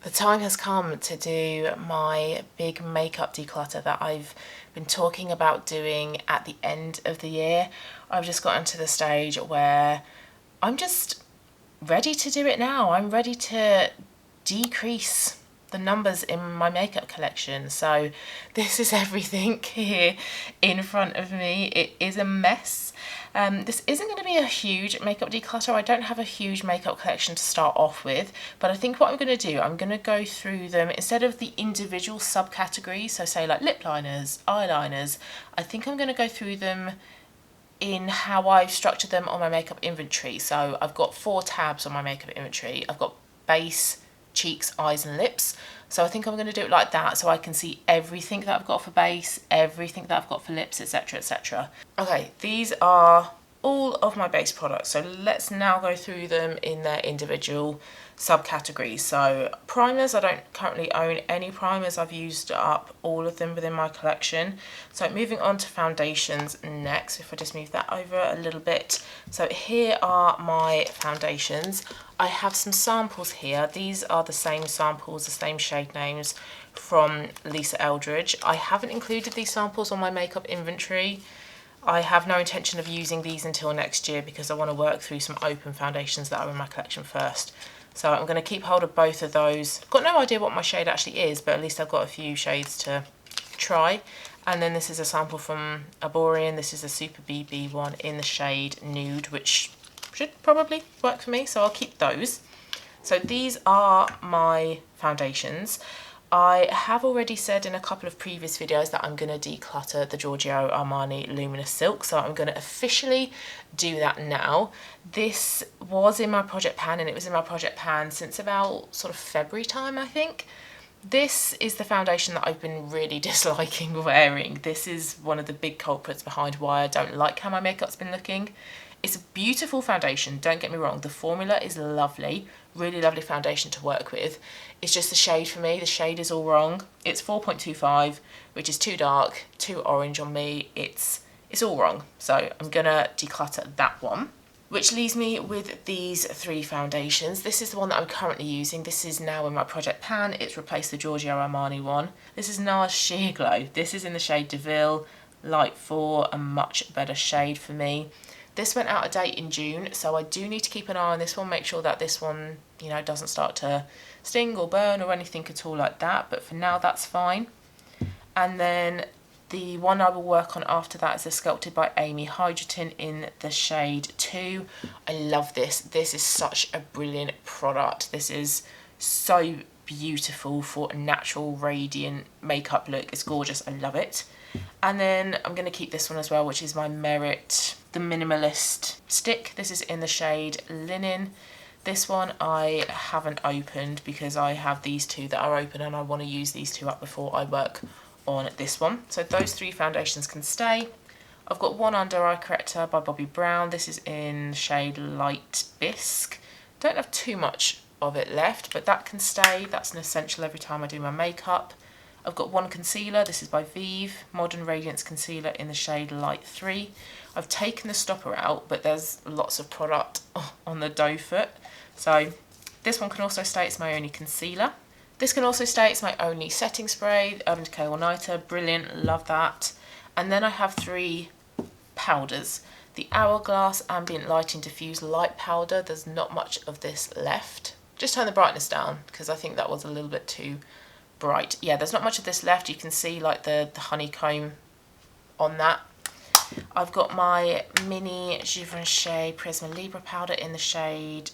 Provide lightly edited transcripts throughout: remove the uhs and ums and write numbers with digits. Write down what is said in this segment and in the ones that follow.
The time has come to do my big makeup declutter that I've been talking about doing at the end of the year. I've just gotten to the stage where I'm just ready to do it now. I'm ready to decrease the numbers in my makeup collection. So this is everything here in front of me. It is a mess. This isn't going to be a huge makeup declutter. I don't have a huge makeup collection to start off with, but I think what I'm going to do, I'm going to go through them instead of the individual subcategories, so say like lip liners, eyeliners, I think I'm going to go through them in how I've structured them on my makeup inventory. So I've got 4 tabs on my makeup inventory. I've got base, cheeks, eyes and lips. So I think I'm going to do it like that so I can see everything that I've got for base, everything that I've got for lips, etc, etc. Okay, these are all of my base products. So let's now go through them in their individual subcategories. So primers, I don't currently own any primers. I've used up all of them within my collection. So moving on to foundations next, if I just move that over a little bit. So here are my foundations. I have some samples here. These are the same samples, the same shade names from Lisa Eldridge. I haven't included these samples on my makeup inventory. I have no intention of using these until next year because I want to work through some open foundations that are in my collection first. So I'm going to keep hold of both of those. I've got no idea what my shade actually is, but at least I've got a few shades to try. And then this is a sample from Arborian. This is a Super BB one in the shade Nude, which should probably work for me, so I'll keep those. So these are my foundations. I have already said in a couple of previous videos that I'm going to declutter the Giorgio Armani Luminous Silk, so I'm going to officially do that now. This was in my project pan, and it was in my project pan since about sort of February time, I think. This is the foundation that I've been really disliking wearing. This is one of the big culprits behind why I don't like how my makeup's been looking. It's a beautiful foundation, don't get me wrong. The formula is lovely, really lovely foundation to work with. It's just the shade for me. The shade is all wrong. It's 4.25, which is too dark, too orange on me. It's all wrong. So I'm gonna declutter that one. Which leaves me with these 3 foundations. This is the one that I'm currently using. This is now in my project pan. It's replaced the Giorgio Armani one. This is NARS Sheer Glow. This is in the shade DeVille, Light 4, a much better shade for me. This went out of date in June, so I do need to keep an eye on this one, make sure that this one, you know, doesn't start to sting or burn or anything at all like that, but for now that's fine. And then the one I will work on after that is the Sculpted by Amy Hydrogen in the shade 2. I love this. This is such a brilliant product. This is so beautiful for a natural, radiant makeup look. It's gorgeous. I love it. And then I'm going to keep this one as well, which is my Merit, the Minimalist Stick. This is in the shade Linen. This one I haven't opened because I have these 2 that are open and I want to use these 2 up before I work on this one. So those 3 foundations can stay. I've got one under eye corrector by Bobbi Brown. This is in shade Light Bisque. Don't have too much of it left, but that can stay. That's an essential every time I do my makeup. I've got one concealer. This is by Vive, Modern Radiance Concealer in the shade Light 3. I've taken the stopper out, but there's lots of product on the doe foot. So this one can also stay. It's my only concealer. This can also stay. It's my only setting spray, Urban Decay All Nighter. Brilliant, love that. And then I have 3 powders. The Hourglass Ambient Lighting Diffuse Light Powder. There's not much of this left. Just turn the brightness down because I think that was a little bit too bright. Yeah, there's not much of this left. You can see like the honeycomb on that. I've got my mini Givenchy Prisma Libre powder in the shade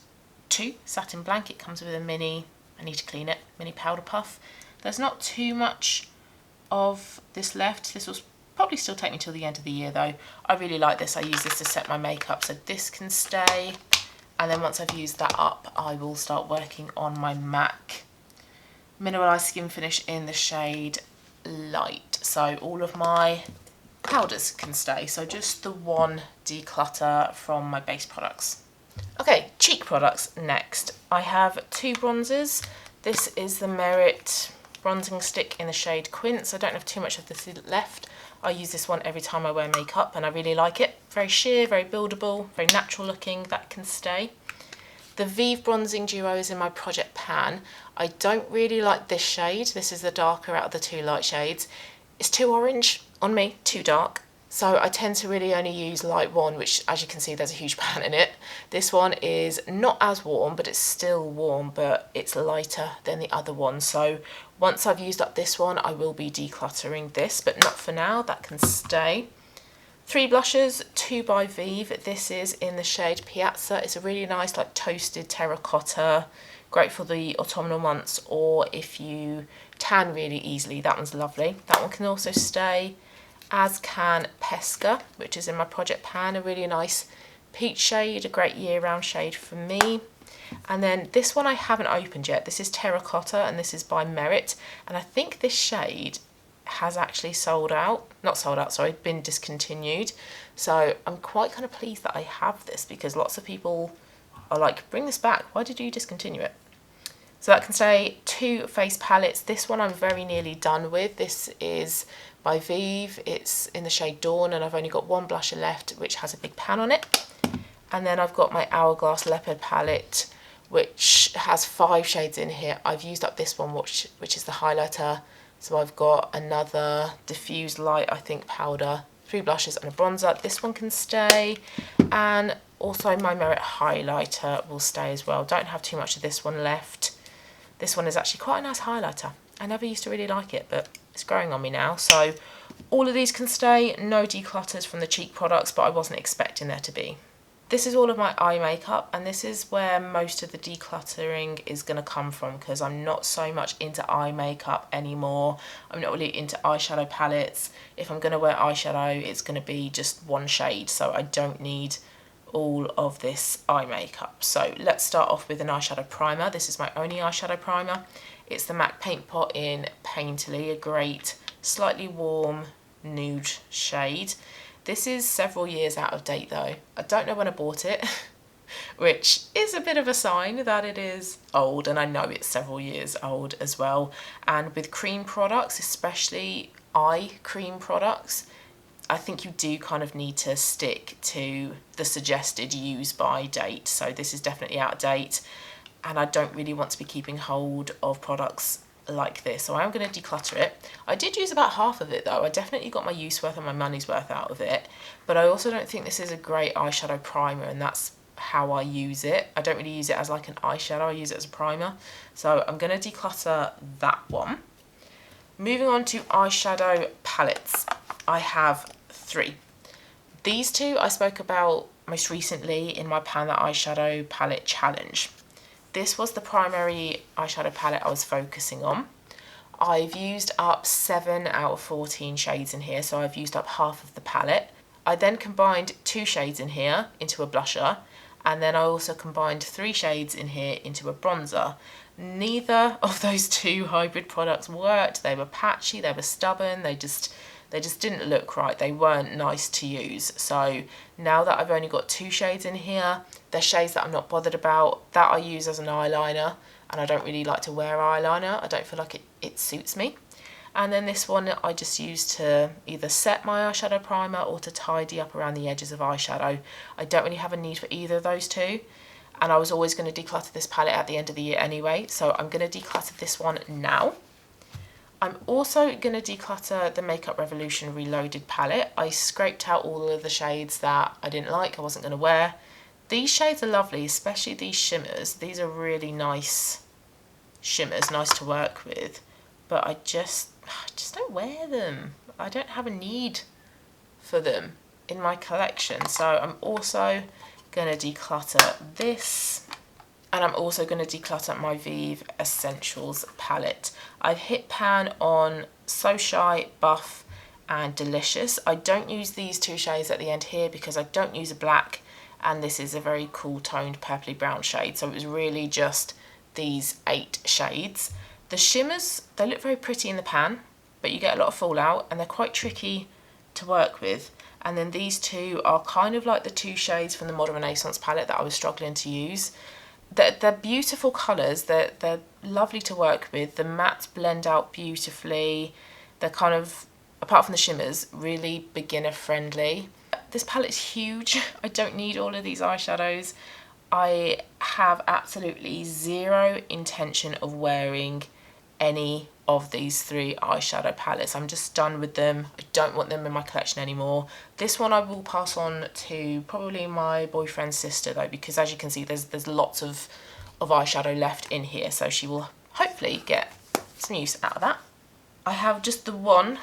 2, Satin Blank. It comes with a mini, I need to clean it, mini powder puff. There's not too much of this left. This will probably still take me till the end of the year though. I really like this. I use this to set my makeup, so this can stay. And then once I've used that up, I will start working on my MAC Mineralized Skin Finish in the shade Light. So all of my powders can stay. So just the one declutter from my base products. Okay, cheek products next. I have 2 bronzers. This is the Merit bronzing stick in the shade Quince. I don't have too much of this left. I use this one every time I wear makeup and I really like it. Very sheer, very buildable, very natural looking. That can stay. The Vive Bronzing Duo is in my project pan. I don't really like this shade. This is the darker out of the two light shades. It's too orange on me, too dark. So I tend to really only use light one, which as you can see, there's a huge pan in it. This one is not as warm, but it's still warm, but it's lighter than the other one. So once I've used up this one, I will be decluttering this, but not for now, that can stay. 3 blushes, 2 by Vive. This is in the shade Piazza. It's a really nice like toasted terracotta, great for the autumnal months, or if you tan really easily, that one's lovely. That one can also stay, as can Pesca, which is in my project pan, a really nice peach shade, a great year-round shade for me. And then this one I haven't opened yet. This is Terracotta and this is by Merit, and I think this shade has actually been discontinued. So I'm quite kind of pleased that I have this, because lots of people are like, bring this back, why did you discontinue it? So that can stay. 2 face palettes. This one I'm very nearly done with. This is by Vive. It's in the shade Dawn, and I've only got 1 blusher left, which has a big pan on it. And then I've got my Hourglass Leopard palette, which has 5 shades in here. I've used up this one, which is the highlighter. So I've got another diffused light, I think, powder, 3 blushes and a bronzer. This one can stay. And also my Merit highlighter will stay as well. Don't have too much of this one left. This one is actually quite a nice highlighter. I never used to really like it, but it's growing on me now. So all of these can stay. No declutters from the cheek products, but I wasn't expecting there to be. This is all of my eye makeup, and this is where most of the decluttering is going to come from, because I'm not so much into eye makeup anymore. I'm not really into eyeshadow palettes. If I'm going to wear eyeshadow, it's going to be just one shade, so I don't need all of this eye makeup. So let's start off with an eyeshadow primer. This is my only eyeshadow primer. It's the MAC Paint Pot in Painterly, a great, slightly warm nude shade. This is several years out of date though. I don't know when I bought it, which is a bit of a sign that it is old, and I know it's several years old as well. And with cream products, especially eye cream products, I think you do kind of need to stick to the suggested use by date. So this is definitely out of date, and I don't really want to be keeping hold of products like this, so I'm going to declutter it. I did use about half of it though. I definitely got my use worth and my money's worth out of it, but I also don't think this is a great eyeshadow primer, and that's how I use it. I don't really use it as like an eyeshadow, I use it as a primer. So I'm going to declutter that one. Moving on to eyeshadow palettes. I have 3. These 2 I spoke about most recently in my Pan That Eyeshadow Palette Challenge. This was the primary eyeshadow palette I was focusing on. I've used up 7 out of 14 shades in here, so I've used up half of the palette. I then combined 2 shades in here into a blusher, and then I also combined 3 shades in here into a bronzer. Neither of those 2 hybrid products worked. They were patchy, they were stubborn, they just didn't look right. They weren't nice to use. So now that I've only got 2 shades in here, they're shades that I'm not bothered about, that I use as an eyeliner, and I don't really like to wear eyeliner. I don't feel like it suits me. And then this one I just use to either set my eyeshadow primer or to tidy up around the edges of eyeshadow. I don't really have a need for either of those 2. And I was always going to declutter this palette at the end of the year anyway, so I'm going to declutter this one now. I'm also going to declutter the Makeup Revolution Reloaded palette. I scraped out all of the shades that I didn't like, I wasn't going to wear. These shades are lovely, especially these shimmers. These are really nice shimmers, nice to work with, but I just don't wear them. I don't have a need for them in my collection. So I'm also going to declutter this, and I'm also going to declutter my Vive Essentials palette. I've hit pan on So Shy, Buff and Delicious. I don't use these 2 shades at the end here because I don't use a black, and this is a very cool toned purpley brown shade, so it was really just these 8 shades. The shimmers, they look very pretty in the pan, but you get a lot of fallout and they're quite tricky to work with. And then these 2 are kind of like the 2 shades from the Modern Renaissance palette that I was struggling to use. They're beautiful colours, they're lovely to work with, the mattes blend out beautifully, they're kind of, apart from the shimmers, really beginner friendly. This palette's huge, I don't need all of these eyeshadows. I have absolutely zero intention of wearing any of these 3 eyeshadow palettes. I'm just done with them. I don't want them in my collection anymore. This one I will pass on to probably my boyfriend's sister though, because as you can see there's lots of eyeshadow left in here, so she will hopefully get some use out of that. I have just the one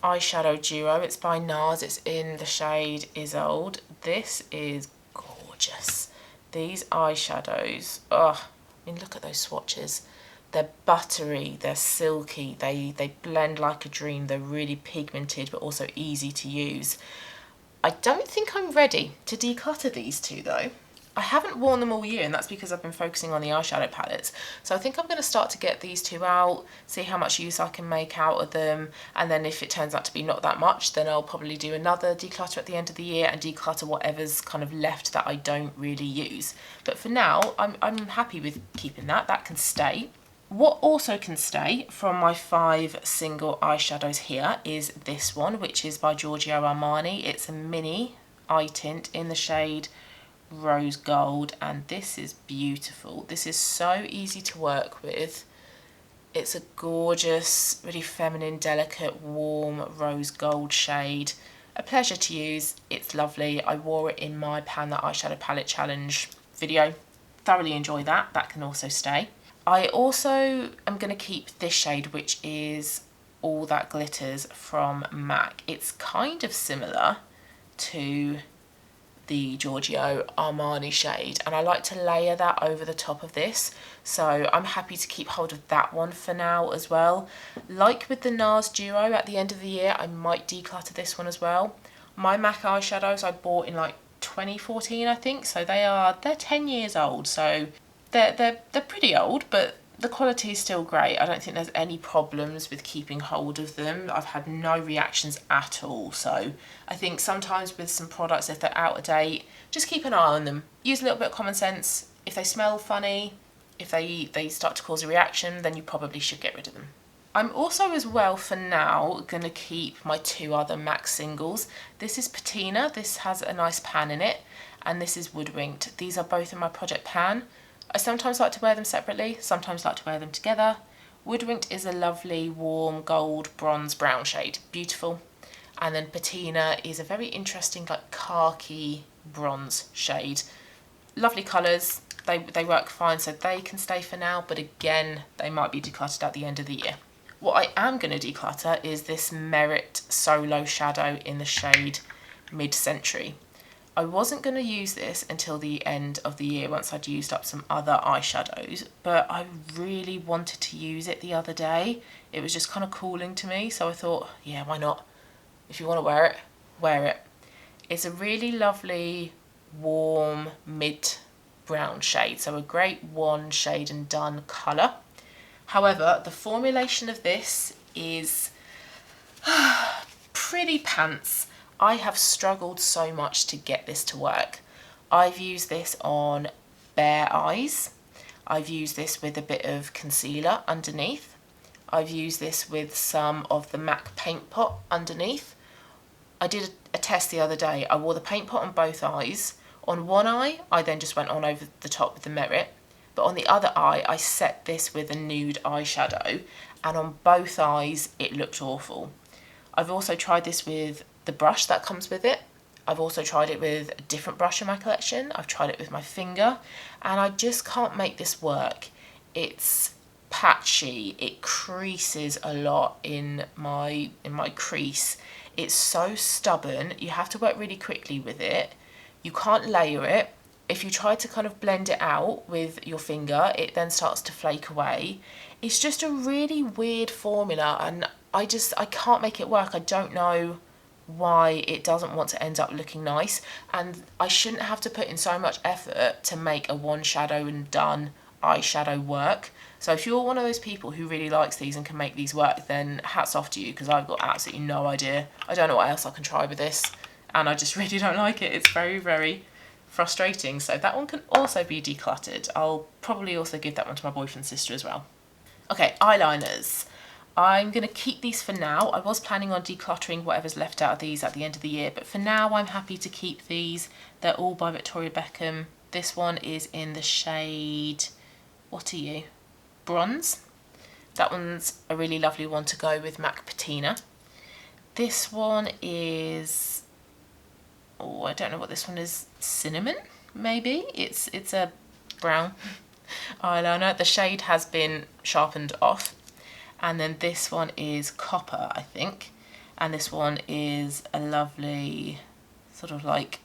eyeshadow duo. It's by NARS. It's in the shade Isolde. This is gorgeous. These eyeshadows, oh, I mean, look at those swatches. They're buttery, they're silky, they blend like a dream. They're really pigmented but also easy to use. I don't think I'm ready to declutter these 2 though. I haven't worn them all year, and that's because I've been focusing on the eyeshadow palettes. So I think I'm going to start to get these 2 out, see how much use I can make out of them, and then if it turns out to be not that much, then I'll probably do another declutter at the end of the year and declutter whatever's kind of left that I don't really use. But for now, I'm happy with keeping that. That can stay. What also can stay from my 5 single eyeshadows here is this one, which is by Giorgio Armani. It's a mini eye tint in the shade Rose Gold, and this is beautiful. This is so easy to work with. It's a gorgeous, really feminine, delicate, warm rose gold shade. A pleasure to use. It's lovely. I wore it in my Pan That Eyeshadow Palette Challenge video. Thoroughly enjoy that. That can also stay. I also am going to keep this shade, which is All That Glitters from MAC. It's kind of similar to the Giorgio Armani shade, and I like to layer that over the top of this, so I'm happy to keep hold of that one for now as well. Like with the NARS duo at the end of the year, I might declutter this one as well. My MAC eyeshadows I bought in like 2014 I think, so they're 10 years old, so they're pretty old, but the quality is still great. I don't think there's any problems with keeping hold of them. I've had no reactions at all. So I think sometimes with some products, if they're out of date, just keep an eye on them. Use a little bit of common sense. If they smell funny, if they start to cause a reaction, then you probably should get rid of them. I'm also as well for now going to keep my 2 other MAC singles. This is Patina. This has a nice pan in it. And this is Woodwinked. These are both in my Project Pan. I sometimes like to wear them separately, sometimes like to wear them together. Woodwinked is a lovely warm gold bronze brown shade, beautiful. And then Patina is a very interesting like khaki bronze shade. Lovely colours, they work fine, so they can stay for now, but again, they might be decluttered at the end of the year. What I am going to declutter is this Merit Solo Shadow in the shade Mid-Century. I wasn't going to use this until the end of the year once I'd used up some other eyeshadows, but I really wanted to use it the other day. It was just kind of calling to me, so I thought, yeah, why not? If you want to wear it, wear it. It's a really lovely, warm, mid-brown shade, so a great one shade and done colour. However, the formulation of this is pretty pants. I have struggled so much to get this to work. I've used this on bare eyes. I've used this with a bit of concealer underneath. I've used this with some of the MAC Paint Pot underneath. I did a test the other day. I wore the Paint Pot on both eyes. On one eye, I then just went on over the top with the Merit. But on the other eye, I set this with a nude eyeshadow. And on both eyes, it looked awful. I've also tried this with the brush that comes with it. I've also tried it with a different brush in my collection. I've tried it with my finger, and I just can't make this work. It's patchy, it creases a lot in my crease. It's so stubborn, you have to work really quickly with it. You can't layer it. If you try to kind of blend it out with your finger, it then starts to flake away. It's just a really weird formula, and I can't make it work. I don't know why it doesn't want to end up looking nice, and I shouldn't have to put in so much effort to make a one shadow and done eyeshadow work. So if you're one of those people who really likes these and can make these work, then hats off to you, because I've got absolutely no idea. I don't know what else I can try with this, and I just really don't like it. It's very, very frustrating. So that one can also be decluttered. I'll probably also give that one to my boyfriend's sister as well. Okay, eyeliners. I'm going to keep these for now. I was planning on decluttering whatever's left out of these at the end of the year, but for now I'm happy to keep these. They're all by Victoria Beckham. This one is in the shade, what are you? Bronze. That one's a really lovely one to go with MAC Patina. This one is, oh, I don't know what this one is, cinnamon, maybe? It's a brown eyeliner. The shade has been sharpened off. And then this one is copper, I think. And this one is a lovely sort of like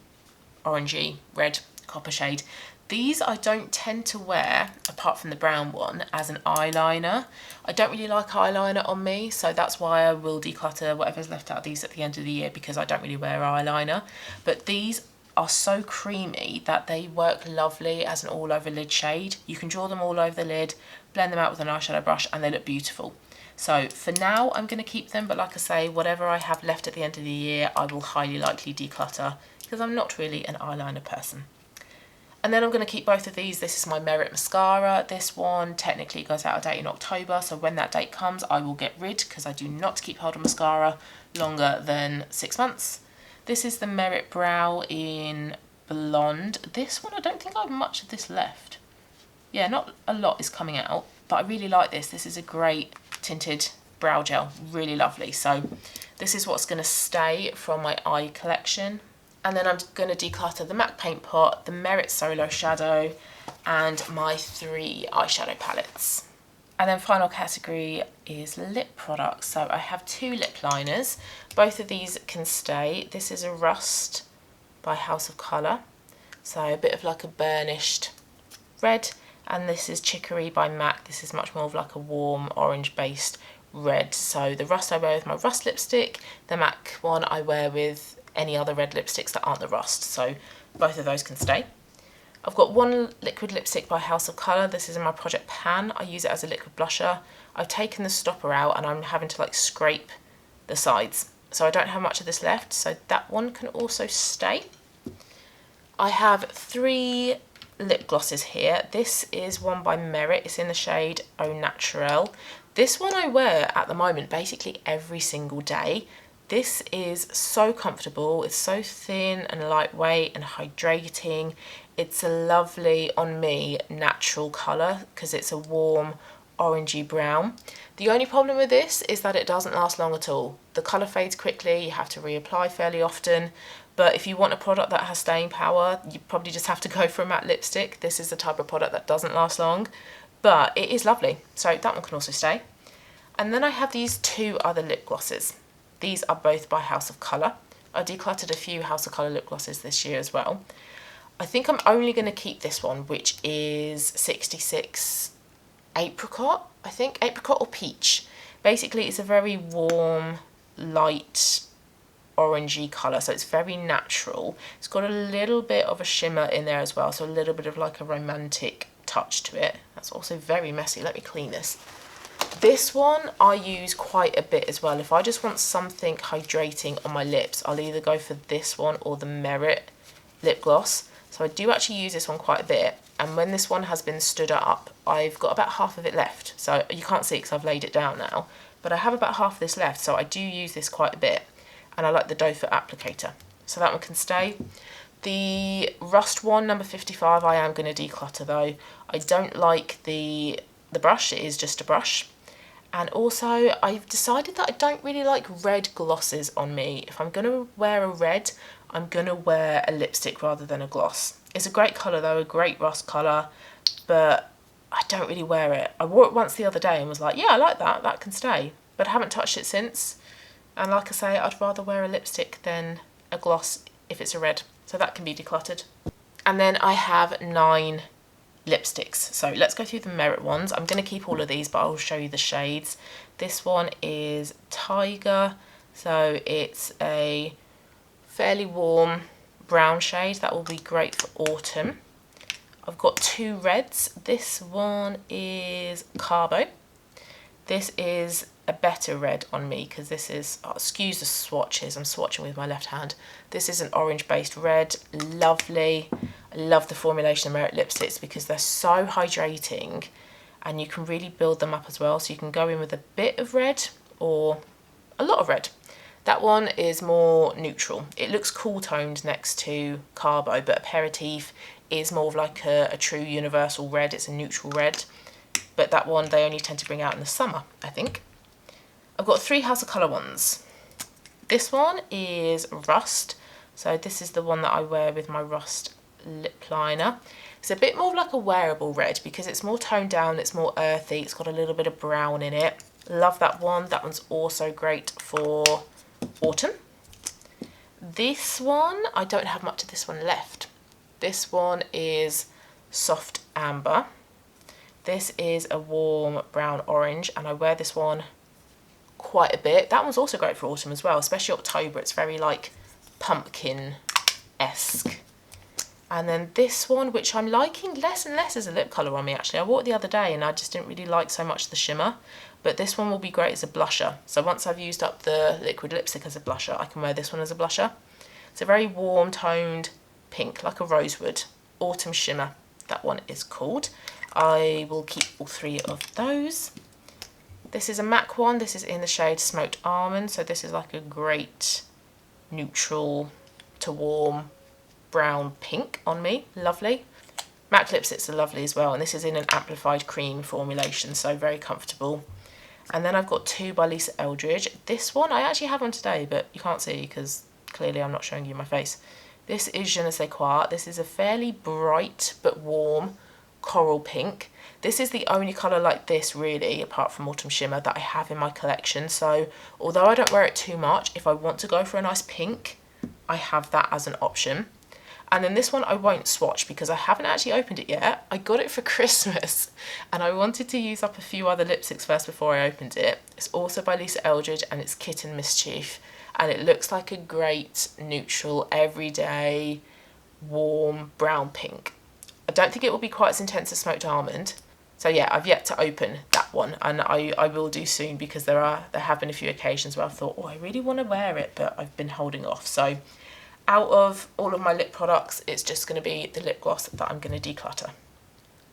orangey red copper shade. These I don't tend to wear, apart from the brown one, as an eyeliner. I don't really like eyeliner on me, so that's why I will declutter whatever's left out of these at the end of the year, because I don't really wear eyeliner. But these are so creamy that they work lovely as an all over lid shade. You can draw them all over the lid, blend them out with an eyeshadow brush, and they look beautiful. So for now I'm going to keep them, but like I say, whatever I have left at the end of the year I will highly likely declutter, because I'm not really an eyeliner person. And then I'm going to keep both of these. This is my Merit mascara. This one technically goes out of date in October, so when that date comes I will get rid, because I do not keep hold of mascara longer than 6 months. This is the Merit Brow in Blonde. This one, I don't think I have much of this left. Yeah, not a lot is coming out, but I really like this. This is a great tinted brow gel, really lovely. So this is what's going to stay from my eye collection. And then I'm going to declutter the MAC Paint Pot, the Merit Solo Shadow, and my 3 eyeshadow palettes. And then final category is lip products. So I have 2 lip liners. Both of these can stay. This is a Rust by House of Colour. So a bit of like a burnished red. And this is Chicory by MAC. This is much more of like a warm orange based red. So the Rust I wear with my Rust lipstick. The MAC one I wear with any other red lipsticks that aren't the Rust. So both of those can stay. I've got 1 liquid lipstick by House of Colour. This is in my Project Pan. I use it as a liquid blusher. I've taken the stopper out and I'm having to like scrape the sides. So I don't have much of this left. So that one can also stay. I have 3 lip glosses here. This is one by Merit. It's in the shade Au Naturel. This one I wear at the moment basically every single day. This is so comfortable. It's so thin and lightweight and hydrating. It's a lovely, on me, natural colour because it's a warm orangey brown. The only problem with this is that it doesn't last long at all. The colour fades quickly, you have to reapply fairly often. But if you want a product that has staying power, you probably just have to go for a matte lipstick. This is the type of product that doesn't last long, but it is lovely. So that one can also stay. And then I have these 2 other lip glosses. These are both by House of Colour. I decluttered a few House of Colour lip glosses this year as well. I think I'm only going to keep this one, which is 66 Apricot, I think, Apricot or Peach. Basically, it's a very warm, light, orangey colour, so it's very natural. It's got a little bit of a shimmer in there as well, so a little bit of like a romantic touch to it. That's also very messy. Let me clean this. This one I use quite a bit as well. If I just want something hydrating on my lips, I'll either go for this one or the Merit lip gloss. So I do actually use this one quite a bit. And when this one has been stood up, I've got about half of it left. So you can't see it because I've laid it down now. But I have about half of this left, so I do use this quite a bit. And I like the doe foot applicator. So that one can stay. The Rust one, number 55, I am going to declutter though. I don't like the brush. It is just a brush. And also, I've decided that I don't really like red glosses on me. If I'm going to wear a red, I'm going to wear a lipstick rather than a gloss. It's a great colour though, a great Rust colour, but I don't really wear it. I wore it once the other day and was like, yeah, I like that, that can stay. But I haven't touched it since. And like I say, I'd rather wear a lipstick than a gloss if it's a red. So that can be decluttered. And then I have 9 lipsticks. So let's go through the Merit ones. I'm going to keep all of these, but I'll show you the shades. This one is Tiger. So it's a fairly warm brown shade. That will be great for autumn. I've got 2 reds. This one is Carbo. This is a better red on me because this is, oh, excuse the swatches, I'm swatching with my left hand. This is an orange based red, lovely. I love the formulation of Merit lipsticks because they're so hydrating and you can really build them up as well. So you can go in with a bit of red or a lot of red. That one is more neutral. It looks cool toned next to Carbo, but Aperitif is more of like a true universal red. It's a neutral red, but that one they only tend to bring out in the summer, I think. I've got 3 House of Colour ones. This one is Rust, so this is the one that I wear with my Rust lip liner. It's a bit more of like a wearable red because it's more toned down, it's more earthy, it's got a little bit of brown in it. Love that one. That one's also great for autumn. This one, I don't have much of this one left. This one is Soft Amber. This is a warm brown orange, and I wear this one quite a bit. That one's also great for autumn as well, especially October. It's very like pumpkin-esque. And then this one, which I'm liking less and less as a lip colour on me actually. I wore it the other day and I just didn't really like so much the shimmer. But this one will be great as a blusher. So once I've used up the liquid lipstick as a blusher, I can wear this one as a blusher. It's a very warm toned pink, like a rosewood. Autumn Shimmer, that one is called. I will keep all 3 of those. This is a MAC one. This is in the shade Smoked Almond. So this is like a great neutral to warm brown pink on me. Lovely. MAC lipsticks are lovely as well, and this is in an amplified cream formulation, so very comfortable. And then I've got 2 by Lisa Eldridge. This one I actually have on today, but you can't see because clearly I'm not showing you my face. This is Je ne sais quoi. This is a fairly bright but warm coral pink. This is the only colour like this really, apart from Autumn Shimmer, that I have in my collection. So although I don't wear it too much, if I want to go for a nice pink, I have that as an option. And then this one I won't swatch because I haven't actually opened it yet. I got it for Christmas and I wanted to use up a few other lipsticks first before I opened it. It's also by Lisa Eldridge and it's Kitten Mischief, and it looks like a great neutral, everyday, warm brown pink. I don't think it will be quite as intense as Smoked Almond. So yeah, I've yet to open that one, and I will do soon because there have been a few occasions where I've thought, oh, I really want to wear it, but I've been holding off. So out of all of my lip products, it's just going to be the lip gloss that I'm going to declutter.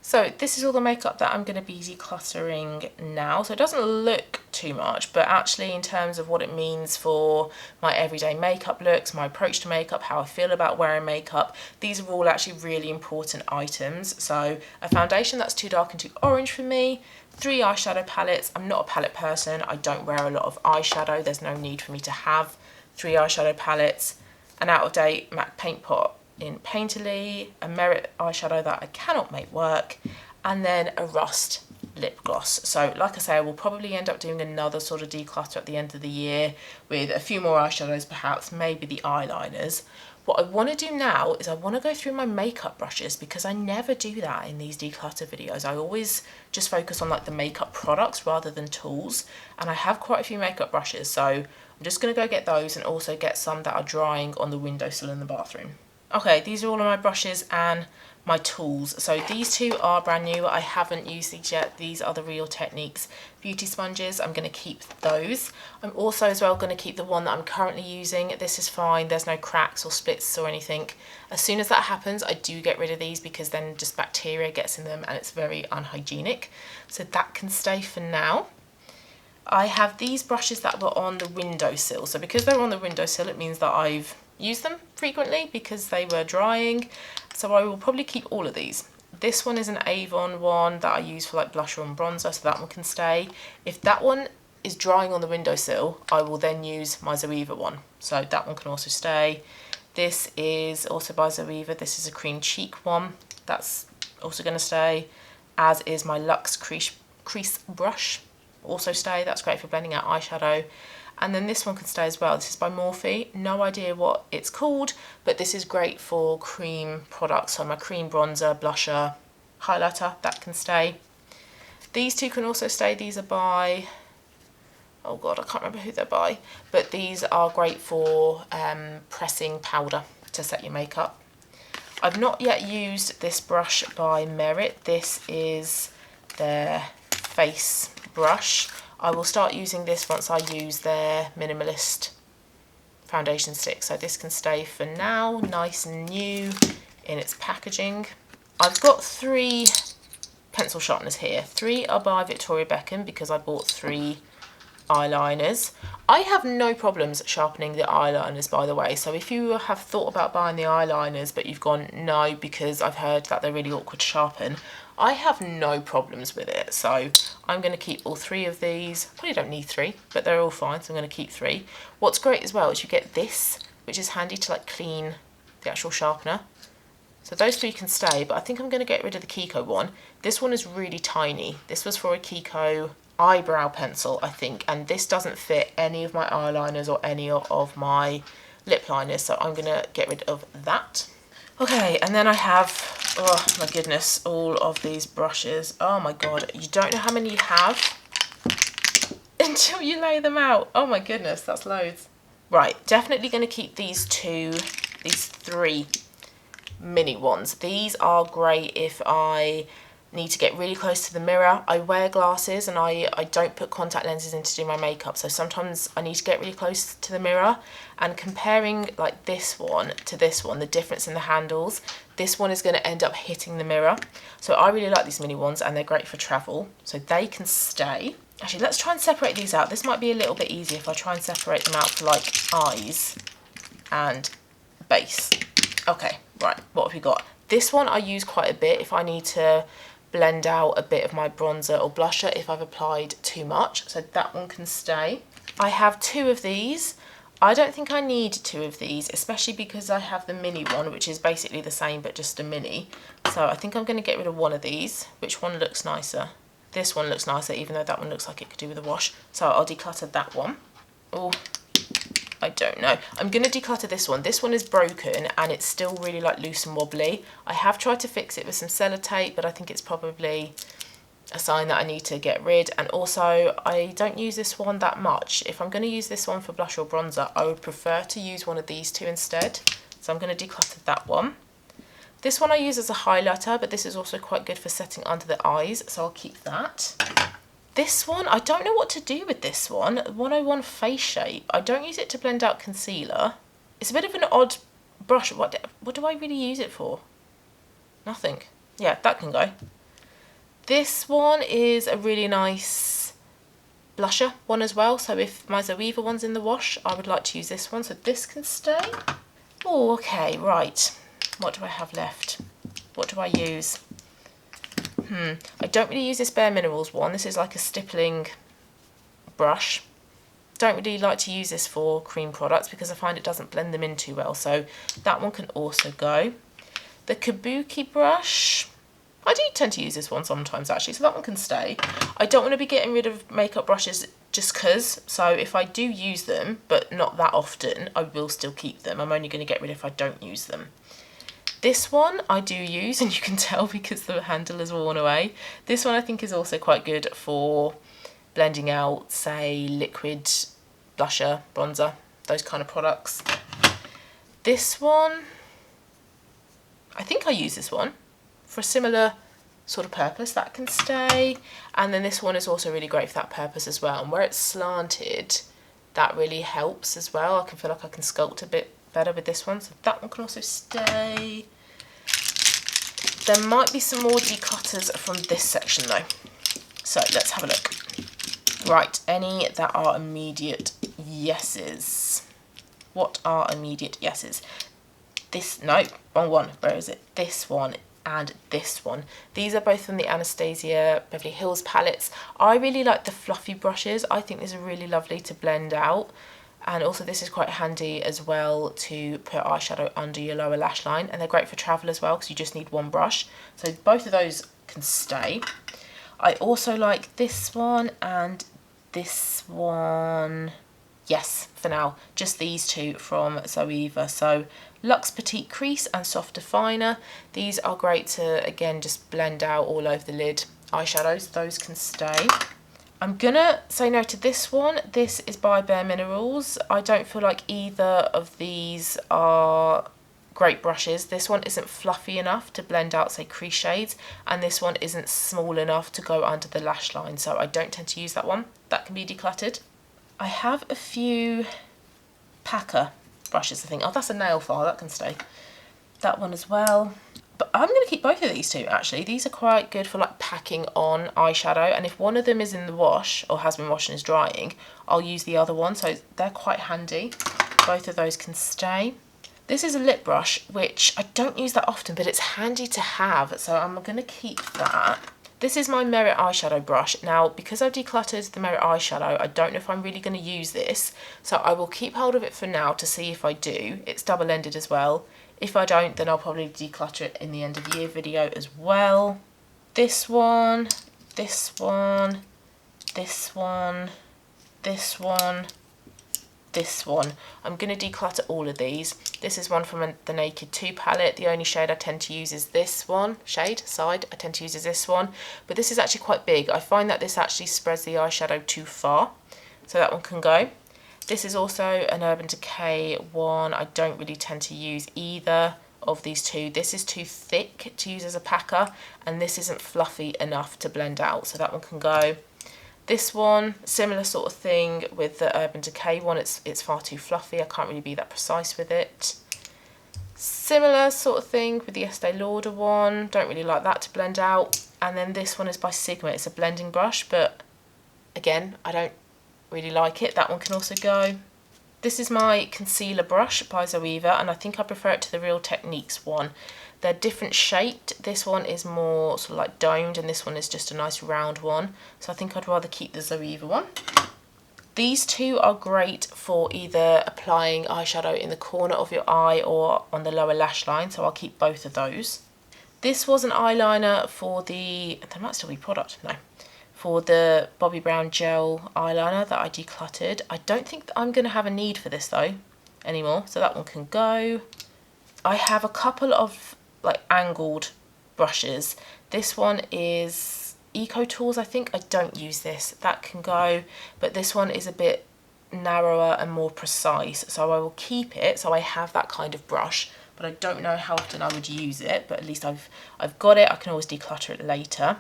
So this is all the makeup that I'm going to be decluttering now. So it doesn't look too much, but actually in terms of what it means for my everyday makeup looks, my approach to makeup, how I feel about wearing makeup, these are all actually really important items. So a foundation that's too dark and too orange for me, 3 eyeshadow palettes. I'm not a palette person. I don't wear a lot of eyeshadow. There's no need for me to have 3 eyeshadow palettes. An out-of-date MAC paint pot in Painterly, a Merit eyeshadow that I cannot make work, and then a Rust lip gloss. So like I say, I will probably end up doing another sort of declutter at the end of the year with a few more eyeshadows, perhaps maybe the eyeliners. What I want to do now is I want to go through my makeup brushes because I never do that in these declutter videos. I always just focus on like the makeup products rather than tools, and I have quite a few makeup brushes, so I'm just going to go get those and also get some that are drying on the windowsill in the bathroom. Okay, these are all of my brushes and my tools. So these 2 are brand new. I haven't used these yet. These are the Real Techniques beauty sponges. I'm going to keep those. I'm also as well going to keep the one that I'm currently using. This is fine. There's no cracks or splits or anything. As soon as that happens, I do get rid of these because then just bacteria gets in them and it's very unhygienic. So that can stay for now. I have these brushes that were on the windowsill. So because they're on the windowsill, it means that I've used them frequently because they were drying. So I will probably keep all of these. This one is an Avon one that I use for like blusher and bronzer, so that one can stay. If that one is drying on the windowsill, I will then use my Zoeva one. So that one can also stay. This is also by Zoeva. This is a cream cheek one. That's also going to stay, as is my Luxe crease brush. Also stay. That's great for blending out eyeshadow. And then this one can stay as well. This is by Morphe. No idea what it's called, but this is great for cream products. So my cream bronzer, blusher, highlighter, that can stay. These 2 can also stay. These are by, oh God, I can't remember who they're by, but these are great for pressing powder to set your makeup. I've not yet used this brush by Merit. This is their face brush. I will start using this once I use their minimalist foundation stick. So this can stay for now, nice and new in its packaging. I've got 3 pencil sharpeners here. 3 are by Victoria Beckham because I bought 3 eyeliners. I have no problems sharpening the eyeliners, by the way, so if you have thought about buying the eyeliners but you've gone no because I've heard that they're really awkward to sharpen, I have no problems with it. So I'm going to keep all 3 of these. Probably don't need 3, but they're all fine, so I'm going to keep 3. What's great as well is you get this, which is handy to like clean the actual sharpener. So those 3 can stay, but I think I'm going to get rid of the Kiko one. This one is really tiny. This was for a Kiko eyebrow pencil, I think, and this doesn't fit any of my eyeliners or any of my lip liners, so I'm going to get rid of that. Okay, and then I have, oh my goodness, all of these brushes. Oh my god, you don't know how many you have until you lay them out. Oh my goodness, that's loads. Right, definitely going to keep these 3 mini ones. These are great if I need to get really close to the mirror. I wear glasses and I don't put contact lenses in to do my makeup, so sometimes I need to get really close to the mirror, and comparing like this one to this one, the difference in the handles, this one is going to end up hitting the mirror. So I really like these mini ones and they're great for travel, so they can stay. Actually, let's try and separate these out. This might be a little bit easier if I try and separate them out for like eyes and base. Okay, right, what have we got? This one I use quite a bit if I need to blend out a bit of my bronzer or blusher if I've applied too much, so that one can stay. I have 2 of these. I don't think I need 2 of these, especially because I have the mini one, which is basically the same but just a mini. So I think I'm going to get rid of one of these. Which one looks nicer? This one looks nicer, even though that one looks like it could do with a wash. So I'll declutter that one. Oh, I don't know. I'm going to declutter this one. This one is broken and it's still really like loose and wobbly. I have tried to fix it with some sellotape, but I think it's probably a sign that I need to get rid. And also I don't use this one that much. If I'm going to use this one for blush or bronzer, I would prefer to use one of these 2 instead. So I'm going to declutter that one. This one I use as a highlighter, but this is also quite good for setting under the eyes, so I'll keep that. This one, I don't know what to do with this one. 101 Face Shape. I don't use it to blend out concealer. It's a bit of an odd brush. What do I really use it for? Nothing. Yeah, that can go. This one is a really nice blusher one as well. So if my Zoeva one's in the wash, I would like to use this one. So this can stay. Oh, okay, right. What do I have left? What do I use? I don't really use this Bare Minerals one. This is like a stippling brush. Don't really like to use this for cream products because I find it doesn't blend them in too well. So that one can also go. The Kabuki brush, I do tend to use this one sometimes actually, so that one can stay. I don't want to be getting rid of makeup brushes just because. So if I do use them, but not that often, I will still keep them. I'm only going to get rid if I don't use them. This one I do use, and you can tell because the handle is worn away. This one I think is also quite good for blending out, say, liquid blusher, bronzer, those kind of products. This one, I think I use this one for a similar sort of purpose. That can stay. And then this one is also really great for that purpose as well. And where it's slanted, that really helps as well. I can feel like I can sculpt a bit better with this one, so that one can also stay. There might be some more declutters from this section though, so let's have a look. Right, any that are immediate yeses. What are immediate yeses? This, no, wrong one. Where is it? This one and this one. These are both from the Anastasia Beverly Hills palettes. I really like the fluffy brushes. I think these are really lovely to blend out. And also this is quite handy as well to put eyeshadow under your lower lash line, and they're great for travel as well because you just need one brush. So both of those can stay. I also like this one and this one. Yes, for now, just these 2 from Zoeva. So Luxe Petite Crease and Soft Definer. These are great to, again, just blend out all over the lid eyeshadows. Those can stay. I'm gonna say no to this one. This is by Bare Minerals. I don't feel like either of these are great brushes. This one isn't fluffy enough to blend out, say, crease shades, and this one isn't small enough to go under the lash line, so I don't tend to use that one. That can be decluttered. I have a few Packer brushes, I think. Oh, that's a nail file, that can stay. That one as well. But I'm going to keep both of these two actually. These are quite good for like packing on eyeshadow, and if one of them is in the wash or has been washed and is drying, I'll use the other one, so they're quite handy. Both of those can stay. This is a lip brush, which I don't use that often, but it's handy to have, so I'm going to keep that. This is my Merit eyeshadow brush. Now, because I've decluttered the Merit eyeshadow, I don't know if I'm really going to use this, so I will keep hold of it for now to see if I do. It's double-ended as well. If I don't, then I'll probably declutter it in the end of the year video as well. This one, this one, this one, this one, this one. I'm going to declutter all of these. This is one from the Naked 2 palette. The only shade I tend to use is this one. Side I tend to use is this one. But this is actually quite big. I find that this actually spreads the eyeshadow too far. So that one can go. This is also an Urban Decay one. I don't really tend to use either of these two. This is too thick to use as a packer, and this isn't fluffy enough to blend out, so that one can go. This one, similar sort of thing with the Urban Decay one. It's far too fluffy. I can't really be that precise with it. Similar sort of thing with the Estee Lauder one. Don't really like that to blend out. And then this one is by Sigma. It's a blending brush, but again, I don't really like it. That one can also go. This is my concealer brush by Zoeva, and I think I prefer it to the Real Techniques one. They're different shaped. This one is more sort of like domed, and this one is just a nice round one. So I think I'd rather keep the Zoeva one. These two are great for either applying eyeshadow in the corner of your eye or on the lower lash line, so I'll keep both of those. This was an eyeliner for the, there might still be product, no, for the Bobbi Brown gel eyeliner that I decluttered. I don't think that I'm going to have a need for this though anymore, so that one can go. I have a couple of like angled brushes. This one is Eco Tools, I think. I don't use this. That can go, but this one is a bit narrower and more precise, so I will keep it so I have that kind of brush, but I don't know how often I would use it, but at least I've got it. I can always declutter it later.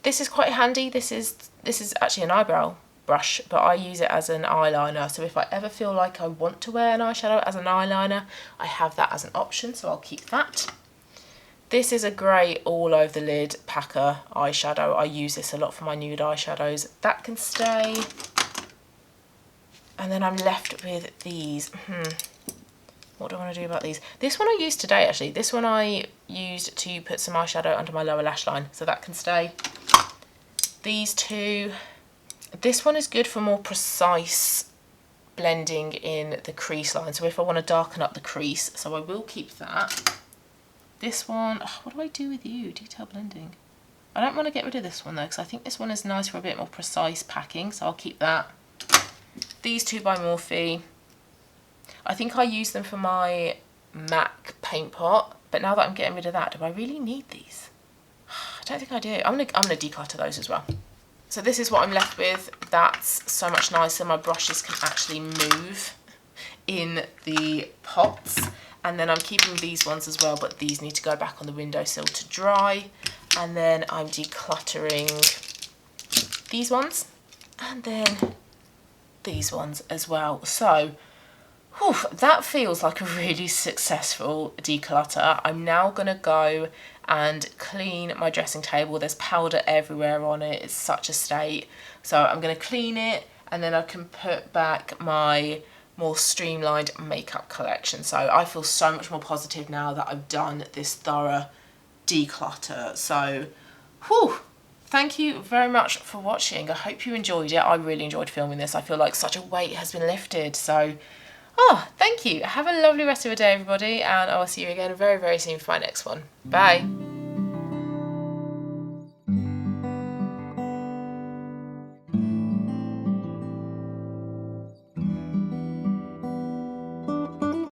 This is quite handy. This is actually an eyebrow brush, but I use it as an eyeliner, so if I ever feel like I want to wear an eyeshadow as an eyeliner, I have that as an option, so I'll keep that. This is a great all over the lid packer eyeshadow. I use this a lot for my nude eyeshadows. That can stay. And then I'm left with these. What do I want to do about these? This one I used today actually. This one I used to put some eyeshadow under my lower lash line, so that can stay. These two, this one is good for more precise blending in the crease line, so if I want to darken up the crease, so I will keep that. This one, what do I do with you? Detail blending. I don't want to get rid of this one though, because I think this one is nice for a bit more precise packing, so I'll keep that. These two by Morphe. I think I use them for my MAC paint pot, but now that I'm getting rid of that, do I really need these? I don't think I do. I'm gonna declutter those as well. So this is what I'm left with. That's so much nicer. My brushes can actually move in the pots. And then I'm keeping these ones as well, but these need to go back on the windowsill to dry. And then I'm decluttering these ones and then these ones as well. So whew, that feels like a really successful declutter. I'm now gonna go and clean my dressing table. There's powder everywhere on it. It's such a state. So I'm gonna clean it, and then I can put back my more streamlined makeup collection. So I feel so much more positive now that I've done this thorough declutter. So whew, thank you very much for watching. I hope you enjoyed it. I really enjoyed filming this. I feel like such a weight has been lifted. So thank you. Have a lovely rest of your day, everybody, and I will see you again very, very soon for my next one. Bye.